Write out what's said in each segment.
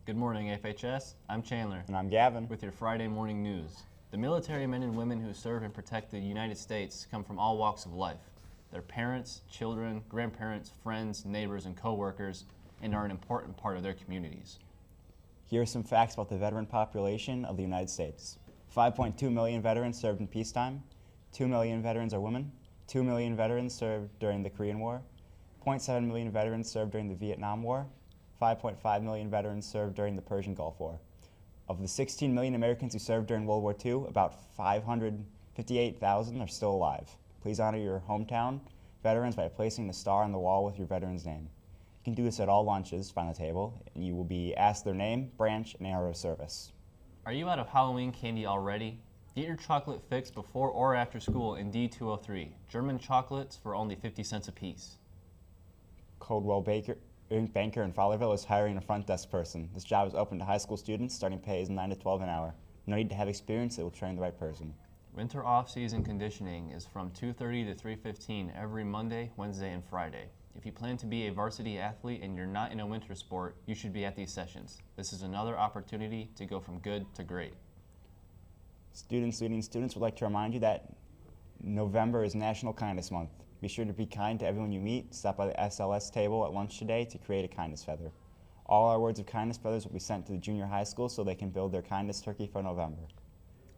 Good morning, FHS. I'm Chandler. And I'm Gavin. With your Friday morning news. The military men and women who serve and protect the United States come from all walks of life. They're parents, children, grandparents, friends, neighbors, and co-workers, and are an important part of their communities. Here are some facts about the veteran population of the United States. 5.2 million veterans served in peacetime. 2 million veterans are women. 2 million veterans served during the Korean War. 0.7 million veterans served during the Vietnam War. 5.5 million veterans served during the Persian Gulf War. Of the 16 million Americans who served during World War II, about 558,000 are still alive. Please honor your hometown veterans by placing the star on the wall with your veteran's name. You can do this at all lunches, find the table, and you will be asked their name, branch, and hour of service. Are you out of Halloween candy already? Get your chocolate fix before or after school in D203. German chocolates for only 50 cents a piece. Coldwell Banker in Fowlerville is hiring a front desk person. This job is open to high school students. Starting pay is $9 to $12 an hour. No need to have experience. It will train the right person. Winter off-season conditioning is from 2:30 to 3:15 every Monday, Wednesday, and Friday. If you plan to be a varsity athlete and you're not in a winter sport, you should be at these sessions. This is another opportunity to go from good to great. Students leading students would like to remind you that November is National Kindness Month. Be sure to be kind to everyone you meet. Stop by the SLS table at lunch today to create a kindness feather. All our words of kindness feathers will be sent to the junior high school so they can build their kindness turkey for November.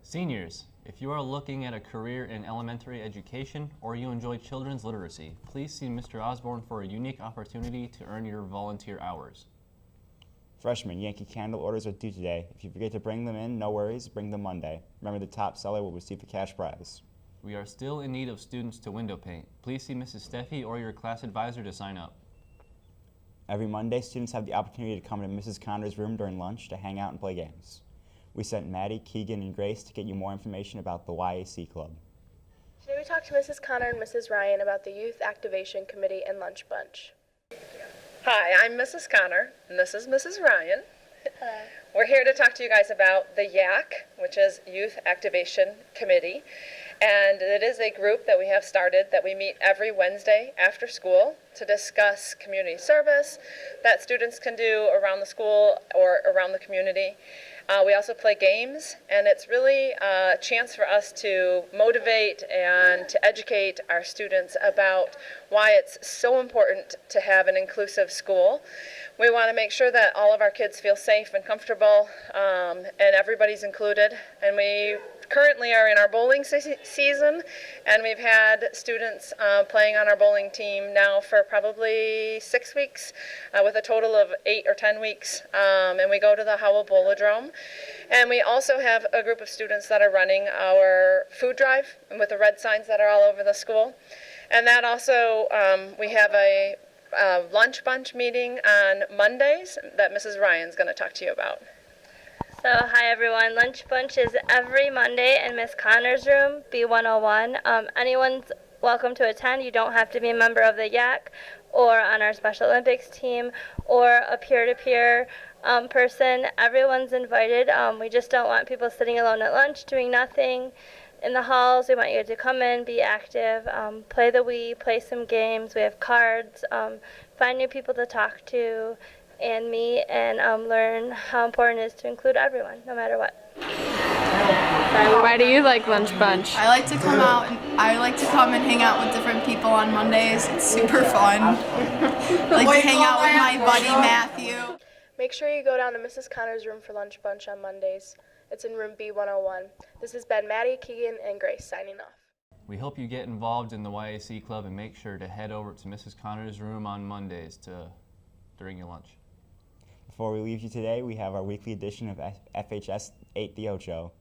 Seniors, if you are looking at a career in elementary education or you enjoy children's literacy, please see Mr. Osborne for a unique opportunity to earn your volunteer hours. Freshmen, Yankee Candle orders are due today. If you forget to bring them in, no worries, bring them Monday. Remember, the top seller will receive the cash prize. We are still in need of students to window paint. Please see Mrs. Steffi or your class advisor to sign up. Every Monday, students have the opportunity to come to Mrs. Connor's room during lunch to hang out and play games. We sent Maddie, Keegan, and Grace to get you more information about the YAC Club. Today we talked to Mrs. Connor and Mrs. Ryan about the Youth Activation Committee and Lunch Bunch. Hi, I'm Mrs. Connor, and this is Mrs. Ryan. Hello. We're here to talk to you guys about the YAC, which is Youth Activation Committee. And it is a group that we have started that we meet every Wednesday after school to discuss community service that students can do around the school or around the community. We also play games, and it's really a chance for us to motivate and to educate our students about why it's so important to have an inclusive school. We want to make sure that all of our kids feel safe and comfortable, and everybody's included. And we currently are in our bowling season, and we've had students playing on our bowling team now for probably 6 weeks, with a total of 8 or 10 weeks. And we go to the Howell Bowlodrome. And we also have a group of students that are running our food drive with the red signs that are all over the school. And that also, we have a lunch bunch meeting on Mondays that Mrs. Ryan's going to talk to you about. So, hi everyone. Lunch Bunch is every Monday in Miss Connor's room, B101. Anyone's welcome to attend. You don't have to be a member of the YAC or on our Special Olympics team or a peer-to-peer person. Everyone's invited. We just don't want people sitting alone at lunch doing nothing in the halls. We want you to come in, be active, play the Wii, play some games. We have cards, find new people to talk to and meet, and learn how important it is to include everyone, no matter what. Why do you like Lunch Bunch? I like to come and hang out with different people on Mondays. It's super fun. I like to hang out with my buddy Matthew. Make sure you go down to Mrs. Connor's room for Lunch Bunch on Mondays. It's in room B101. This has been Maddie, Keegan, and Grace signing off. We hope you get involved in the YAC Club and make sure to head over to Mrs. Connor's room on Mondays during your lunch. Before we leave you today, we have our weekly edition of FHS 8 the Ocho.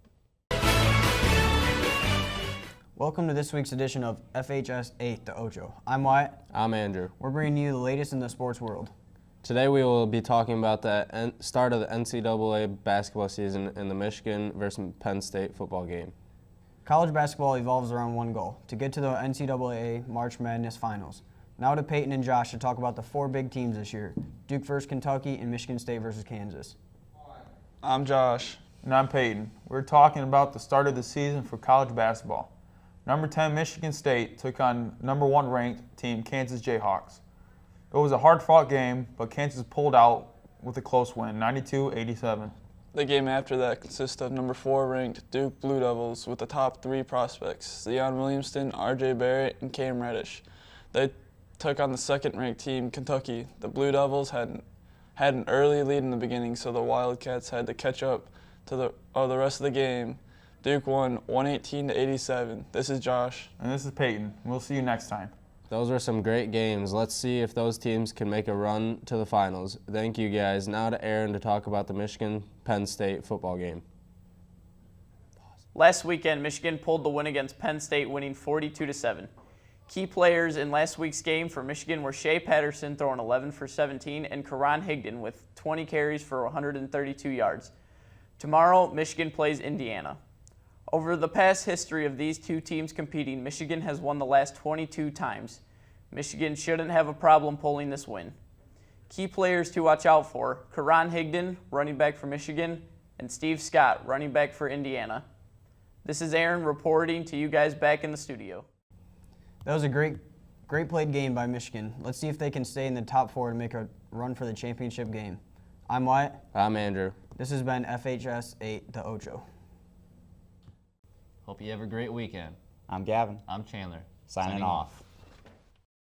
Welcome to this week's edition of FHS 8 the Ocho. I'm Wyatt. I'm Andrew. We're bringing you the latest in the sports world. Today we will be talking about the start of the NCAA basketball season and the Michigan versus Penn State football game. College basketball evolves around one goal, to get to the NCAA March Madness Finals. Now to Peyton and Josh to talk about the 4 big teams this year, Duke versus Kentucky and Michigan State versus Kansas. I'm Josh. And I'm Peyton. We're talking about the start of the season for college basketball. Number 10 Michigan State took on number 1 ranked team Kansas Jayhawks. It was a hard-fought game, but Kansas pulled out with a close win, 92-87. The game after that consists of number 4 ranked Duke Blue Devils with the top 3 prospects, Zion Williamson, R.J. Barrett, and Cam Reddish. They took on the second-ranked team, Kentucky. The Blue Devils had an early lead in the beginning, so the Wildcats had to catch up to the rest of the game. Duke won 118-87. This is Josh. And this is Peyton. We'll see you next time. Those were some great games. Let's see if those teams can make a run to the finals. Thank you, guys. Now to Aaron to talk about the Michigan-Penn State football game. Last weekend, Michigan pulled the win against Penn State, winning 42-7. Key players in last week's game for Michigan were Shea Patterson throwing 11 for 17 and Karan Higdon with 20 carries for 132 yards. Tomorrow, Michigan plays Indiana. Over the past history of these two teams competing, Michigan has won the last 22 times. Michigan shouldn't have a problem pulling this win. Key players to watch out for: Karan Higdon, running back for Michigan, and Steve Scott, running back for Indiana. This is Aaron reporting to you guys back in the studio. That was a great played game by Michigan. Let's see if they can stay in the top 4 and make a run for the championship game. I'm Wyatt. I'm Andrew. This has been FHS 8 to Ocho. Hope you have a great weekend. I'm Gavin. I'm Chandler. Signing off.